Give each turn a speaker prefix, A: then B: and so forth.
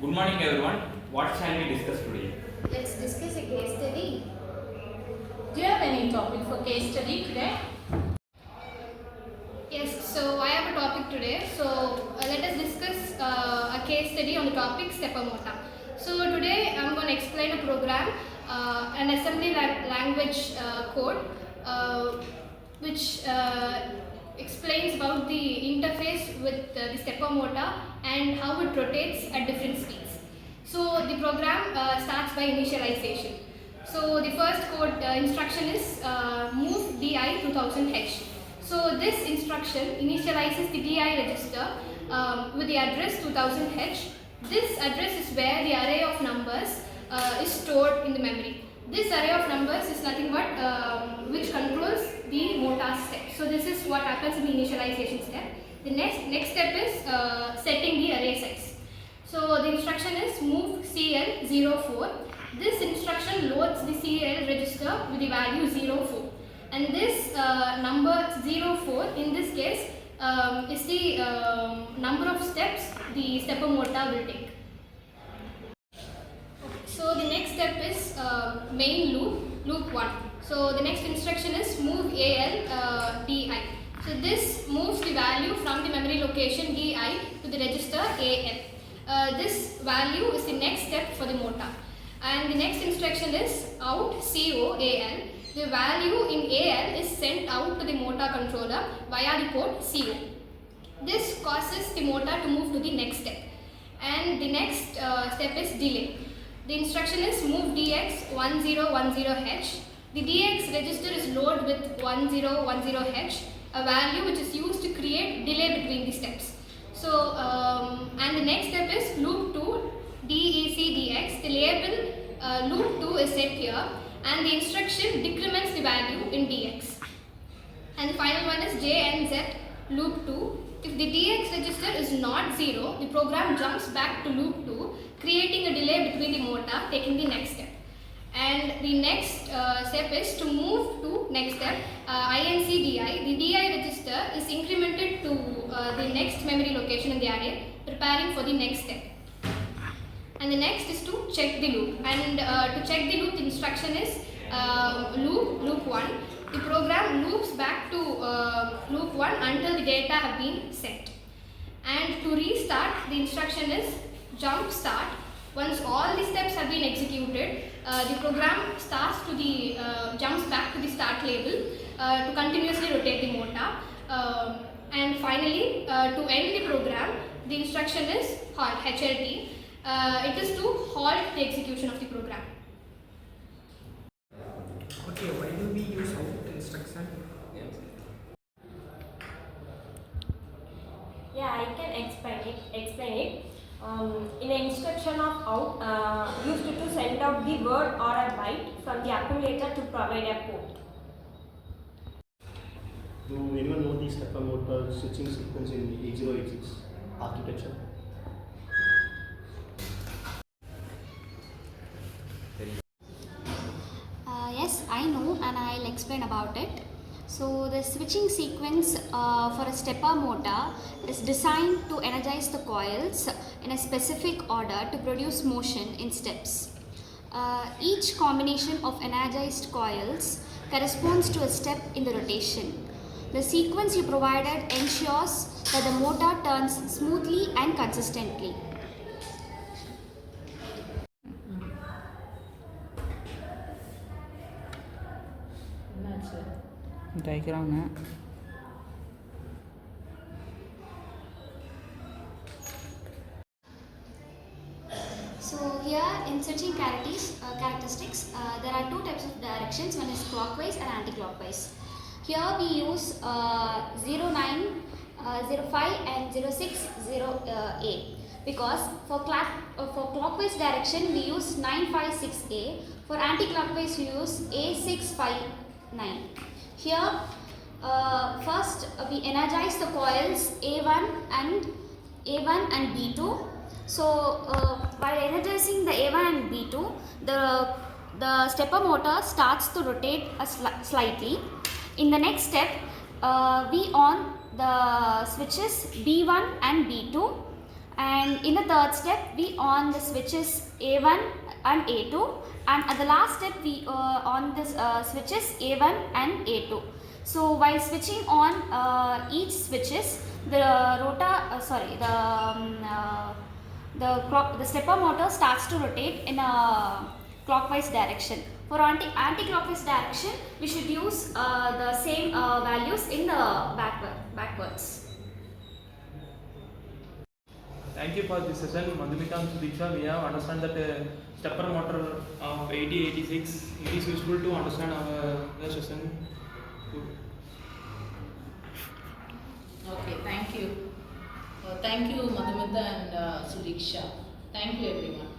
A: Good morning everyone. What shall we discuss today?
B: Let's discuss a case study.
C: Do you have any topic for case study today?
B: Yes, so I have a topic today. So let us discuss a case study on the topic stepper motor. So today I'm going to explain a program, an assembly language code, which explains about the interface with the stepper motor and how it rotates at different speeds. So the program starts by initialization. So the first code instruction is move DI 2000H. So this instruction initializes the DI register with the address 2000H. This address is where the array of numbers is stored in the memory. This array of numbers is nothing but which controls the motor step. So this is what happens in the initialization step. The next step is setting the array size. So the instruction is move CL04. This instruction loads the CL register with the value 04. And this number 04 in this case is the number of steps the stepper motor will take. So the next step is main loop 1. So the next instruction is move AL DI. So this moves the value from the memory location DI to the register AL. This value is the next step for the motor. And the next instruction is out COAL. The value in AL is sent out to the motor controller via the port CO. This causes the motor to move to the next step. And the next step is delay. The instruction is move DX 1010H. The DX register is loaded with 1010H, a value which is used to create delay between the steps. So, and the next step is loop 2 DEC-DX. The label loop 2 is set here and the instruction decrements the value in DX. And the final one is JNZ loop 2. If the DX register is not 0, the program jumps back to loop 2, creating a delay between the motor taking the next step. And the next step is to move to next step, INC-DI. The DI register is incremented to the next memory location in the array, preparing for the next step. And the next is to check the loop. And to check the loop, the instruction is loop 1. The program loops back to loop 1 until the data have been set. And to restart, the instruction is jump start. Once all the steps have been executed, the program starts to the jumps back to the start label to continuously rotate the motor. And finally, to end the program, the instruction is halt, HLT. It is to halt the execution of the program.
D: Okay, why do we use out instruction?
E: Yeah, I can explain it. In an instruction of out, used to send out the word or a byte from the accumulator to provide a port.
F: Do anyone know the stepper motor switching sequence in 8086 architecture?
G: Yes, I know and I'll explain about it. So the switching sequence for a stepper motor is designed to energize the coils in a specific order to produce motion in steps. Each combination of energized coils corresponds to a step in the rotation. The sequence you provided ensures that the motor turns smoothly and consistently.
C: Diagram.
G: So here in switching characteristics, there are two types of directions. One is clockwise and anti-clockwise. Here we use 09, 05 and 060A because for clockwise direction we use 956A. For anti-clockwise we use A659. Here first we energize the coils A1 and B2. So while energizing the A1 and B2, the stepper motor starts to rotate slightly. In the next step, we on the switches B1 and B2 And in the third step, we on the switches A1 and A2, and at the last step, we on this switches A1 and A2. So while switching on each switches, the the stepper motor starts to rotate in a clockwise direction. For anti-clockwise direction, we should use the same values in the backwards.
H: Thank you for this session, Madhumita and Sudiksha. We have understand that stepper motor of 8086. It is useful to understand our session.
C: Okay, thank you. Thank you, Madhumita and Sudiksha. Thank you, everyone.